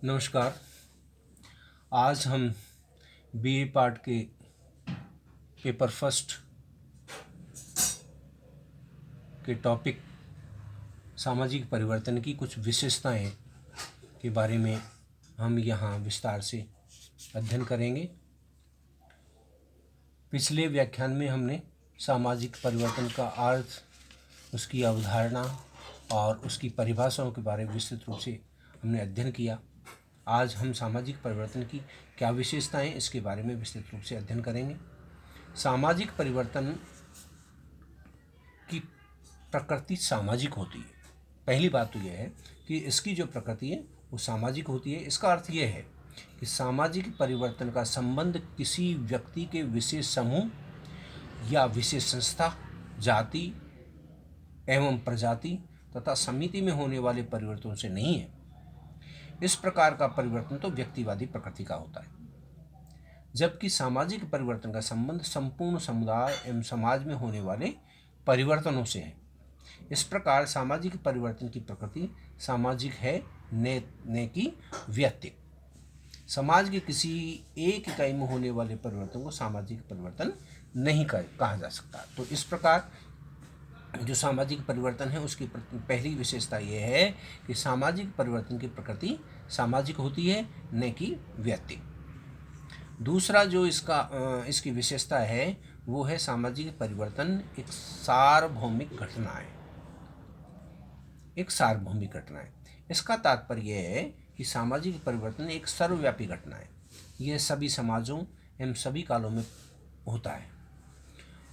नमस्कार। आज हम बीए पार्ट के पेपर फर्स्ट के टॉपिक सामाजिक परिवर्तन की कुछ विशेषताएं के बारे में हम यहाँ विस्तार से अध्ययन करेंगे। पिछले व्याख्यान में हमने सामाजिक परिवर्तन का अर्थ, उसकी अवधारणा और उसकी परिभाषाओं के बारे में विस्तृत रूप से हमने अध्ययन किया। आज हम सामाजिक परिवर्तन की क्या विशेषताएं इसके बारे में विस्तृत रूप से अध्ययन करेंगे। सामाजिक परिवर्तन की प्रकृति सामाजिक होती है। पहली बात तो यह है कि इसकी जो प्रकृति है वो सामाजिक होती है। इसका अर्थ यह है कि सामाजिक परिवर्तन का संबंध किसी व्यक्ति के विशेष समूह या विशेष संस्था, जाति एवं प्रजाति तथा समिति में होने वाले परिवर्तनों से नहीं है। इस प्रकार का परिवर्तन तो व्यक्तिवादी प्रकृति का होता है, जबकि सामाजिक परिवर्तन का संबंध संपूर्ण समुदाय एवं समाज में होने वाले परिवर्तनों से है। इस प्रकार सामाजिक परिवर्तन की प्रकृति सामाजिक है, न कि व्यक्तिक। समाज के किसी एक इकाई में होने वाले परिवर्तन को सामाजिक परिवर्तन नहीं कहा जा सकता। तो इस प्रकार जो सामाजिक परिवर्तन है उसकी पहली विशेषता यह है कि सामाजिक परिवर्तन की प्रकृति सामाजिक होती है, न कि व्यक्तिक। दूसरा जो इसकी विशेषता है वो है सामाजिक परिवर्तन एक सार्वभौमिक घटना है। इसका तात्पर्य यह है कि सामाजिक परिवर्तन एक सर्वव्यापी घटना है। यह सभी समाजों एवं सभी कालों में होता है।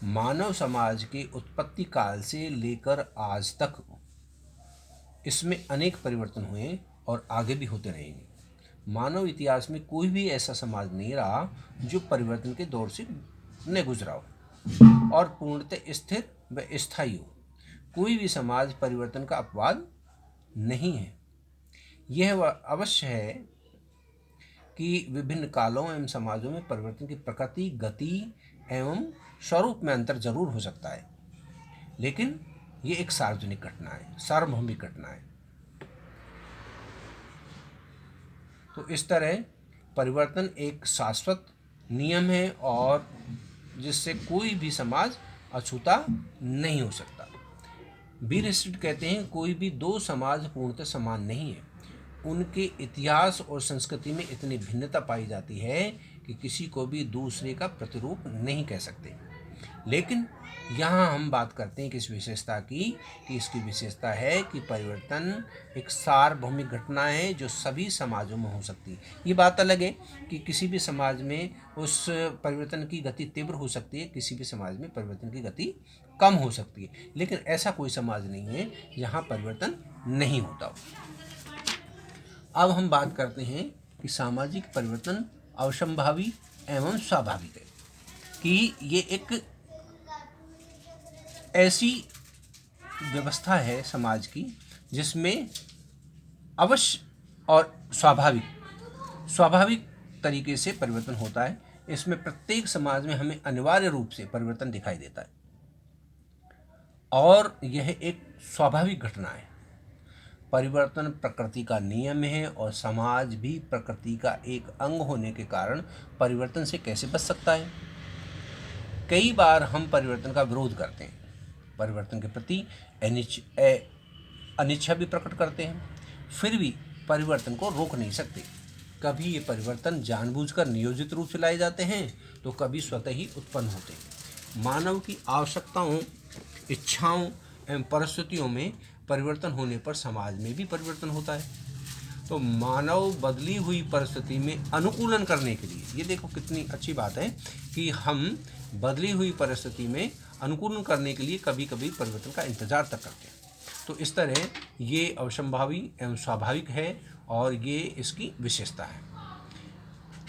मानव समाज के उत्पत्ति काल से लेकर आज तक इसमें अनेक परिवर्तन हुए और आगे भी होते रहेंगे। मानव इतिहास में कोई भी ऐसा समाज नहीं रहा जो परिवर्तन के दौर से न गुजरा हो और पूर्णतः स्थिर व स्थायी हो। कोई भी समाज परिवर्तन का अपवाद नहीं है। यह अवश्य है कि विभिन्न कालों एवं समाजों में परिवर्तन की प्रकृति, गति एवं स्वरूप में अंतर जरूर हो सकता है, लेकिन ये एक सार्वजनिक घटना है, सार्वभौमिक घटना है। तो इस तरह परिवर्तन एक शाश्वत नियम है और जिससे कोई भी समाज अछूता नहीं हो सकता। बीरेस्टेड कहते हैं कोई भी दो समाज पूर्णतः समान नहीं है। उनके इतिहास और संस्कृति में इतनी भिन्नता पाई जाती है कि किसी को भी दूसरे का प्रतिरूप नहीं कह सकते। लेकिन यहाँ हम बात करते हैं किस विशेषता की, कि इसकी विशेषता है कि परिवर्तन एक सार्वभौमिक घटना है जो सभी समाजों में हो सकती है। ये बात अलग है कि किसी भी समाज में उस परिवर्तन की गति तीव्र हो सकती है, किसी भी समाज में परिवर्तन की गति कम हो सकती है, लेकिन ऐसा कोई समाज नहीं है जहाँ परिवर्तन नहीं होता हो। अब हम बात करते हैं कि सामाजिक परिवर्तन अवश्यंभावी एवं स्वाभाविक है, कि ये एक ऐसी व्यवस्था है समाज की जिसमें अवश्य और स्वाभाविक तरीके से परिवर्तन होता है। इसमें प्रत्येक समाज में हमें अनिवार्य रूप से परिवर्तन दिखाई देता है और यह एक स्वाभाविक घटना है। परिवर्तन प्रकृति का नियम है और समाज भी प्रकृति का एक अंग होने के कारण परिवर्तन से कैसे बच सकता है। कई बार हम परिवर्तन का विरोध करते हैं, परिवर्तन के प्रति अनिच्छा भी प्रकट करते हैं, फिर भी परिवर्तन को रोक नहीं सकते। कभी ये परिवर्तन जानबूझकर नियोजित रूप से लाए जाते हैं तो कभी स्वतः ही उत्पन्न होते हैं। मानव की आवश्यकताओं, इच्छाओं एवं परिस्थितियों में परिवर्तन होने पर समाज में भी परिवर्तन होता है। तो मानव बदली हुई परिस्थिति में अनुकूलन करने के लिए, ये देखो कितनी अच्छी बात है कि हम बदली हुई परिस्थिति में अनुकूलन करने के लिए कभी कभी परिवर्तन का इंतजार तक करते हैं। तो इस तरह ये अवश्यंभावी एवं स्वाभाविक है और ये इसकी विशेषता है।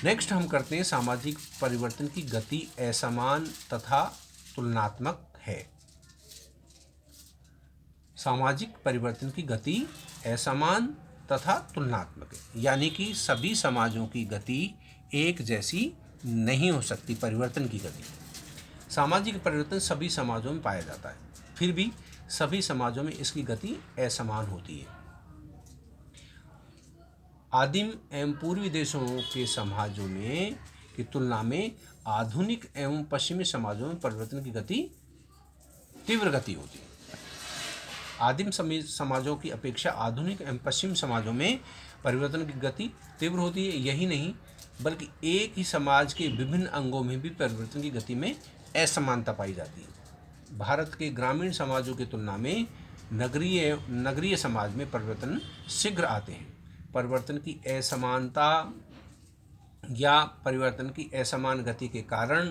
नेक्स्ट हम करते हैं सामाजिक परिवर्तन की गति असमान तथा तुलनात्मक है। सामाजिक परिवर्तन की गति असमान तथा तुलनात्मक है, यानी कि सभी समाजों की गति एक जैसी नहीं हो सकती। परिवर्तन की गति, सामाजिक परिवर्तन सभी समाजों में पाया जाता है, फिर भी सभी समाजों में इसकी गति असमान होती है। आदिम एवं पूर्वी देशों के समाजों में की तुलना में आधुनिक एवं पश्चिमी समाजों में परिवर्तन की गति तीव्र गति होती है। आदिम समाजों की अपेक्षा आधुनिक एवं पश्चिमी समाजों में परिवर्तन की गति तीव्र होती है। यही नहीं बल्कि एक ही समाज के विभिन्न अंगों में भी परिवर्तन की गति में असमानता पाई जाती है। भारत के ग्रामीण समाजों की तुलना में नगरीय समाज में परिवर्तन शीघ्र आते हैं। परिवर्तन की असमानता या परिवर्तन की असमान गति के कारण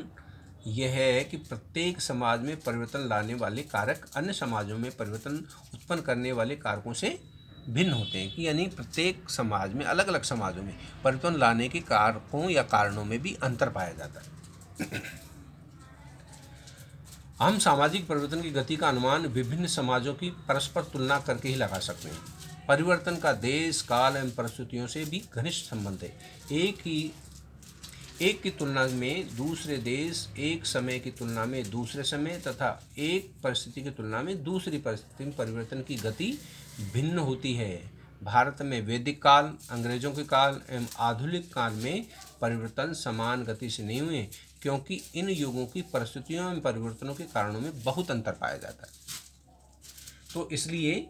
यह है कि प्रत्येक समाज में परिवर्तन लाने वाले कारक अन्य समाजों में परिवर्तन उत्पन्न करने वाले कारकों से भिन्न होते हैं। कि यानी प्रत्येक समाज में, अलग अलग समाजों में परिवर्तन लाने के कारकों या कारणों में भी अंतर पाया जाता है। हम सामाजिक परिवर्तन की गति का अनुमान विभिन्न समाजों की परस्पर तुलना करके ही लगा सकते हैं। परिवर्तन का देश, काल एवं परिस्थितियों से भी घनिष्ठ संबंध है। एक की तुलना में दूसरे देश, एक समय की तुलना में दूसरे समय तथा एक परिस्थिति की तुलना में दूसरी परिस्थिति में परिवर्तन की गति भिन्न होती है। भारत में वैदिक काल, अंग्रेजों के काल एवं आधुनिक काल में परिवर्तन समान गति से नहीं हुए, क्योंकि इन युगों की परिस्थितियों एवं परिवर्तनों के कारणों में बहुत अंतर पाया जाता है। तो इसलिए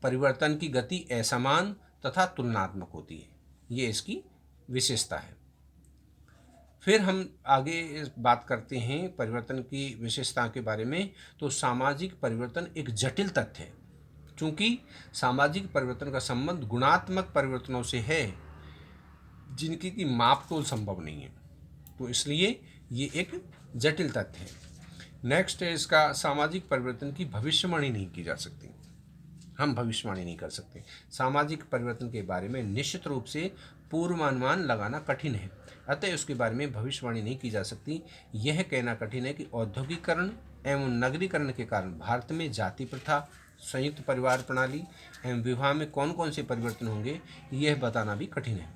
परिवर्तन की गति असमान तथा तुलनात्मक होती है। ये इसकी विशेषता है। फिर हम आगे बात करते हैं परिवर्तन की विशेषता के बारे में। तो सामाजिक परिवर्तन एक जटिल तथ्य है, क्योंकि सामाजिक परिवर्तन का संबंध गुणात्मक परिवर्तनों से है जिनकी की मापतोल संभव नहीं है। तो इसलिए ये एक जटिल तथ्य है। नेक्स्ट है इसका, सामाजिक परिवर्तन की भविष्यवाणी नहीं की जा सकती। हम भविष्यवाणी नहीं कर सकते। सामाजिक परिवर्तन के बारे में निश्चित रूप से पूर्वानुमान लगाना कठिन है, अतः उसके बारे में भविष्यवाणी नहीं की जा सकती। यह कहना कठिन है कि औद्योगिकरण एवं नगरीकरण के कारण भारत में जाति प्रथा, संयुक्त परिवार प्रणाली एवं विवाह में कौन कौन से परिवर्तन होंगे, यह बताना भी कठिन है।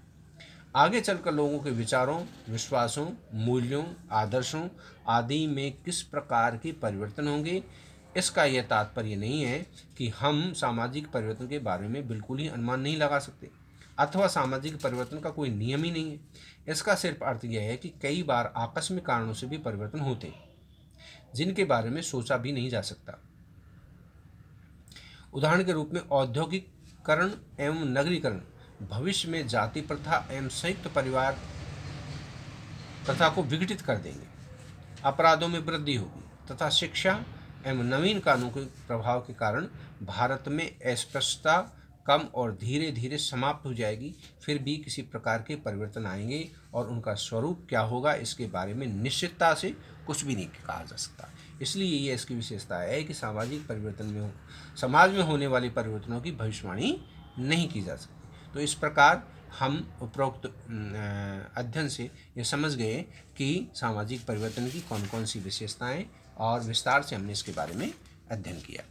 आगे चलकर लोगों के विचारों, विश्वासों, मूल्यों, आदर्शों आदि में किस प्रकार के परिवर्तन होंगे, इसका यह तात्पर्य नहीं है कि हम सामाजिक परिवर्तन के बारे में बिल्कुल ही अनुमान नहीं लगा सकते अथवा सामाजिक परिवर्तन का कोई नियम ही नहीं है। इसका सिर्फ अर्थ यह है कि कई बार आकस्मिक कारणों से भी परिवर्तन होते हैं जिनके बारे में सोचा भी नहीं जा सकता। उदाहरण के रूप में औद्योगिकरण एवं नगरीकरण भविष्य में जाति प्रथा एवं संयुक्त परिवार प्रथा को विघटित कर देंगे, अपराधों में वृद्धि होगी तथा शिक्षा एवं नवीन कानूनों के प्रभाव के कारण भारत में अस्पृश्यता कम और धीरे धीरे समाप्त हो जाएगी। फिर भी किसी प्रकार के परिवर्तन आएंगे और उनका स्वरूप क्या होगा इसके बारे में निश्चितता से कुछ भी नहीं कहा जा सकता। इसलिए ये इसकी विशेषता है कि सामाजिक परिवर्तन में समाज में होने वाले परिवर्तनों की भविष्यवाणी नहीं की जा सकती। तो इस प्रकार हम उपरोक्त अध्ययन से ये समझ गए कि सामाजिक परिवर्तन की कौन कौन सी विशेषताएं, और विस्तार से हमने इसके बारे में अध्ययन किया।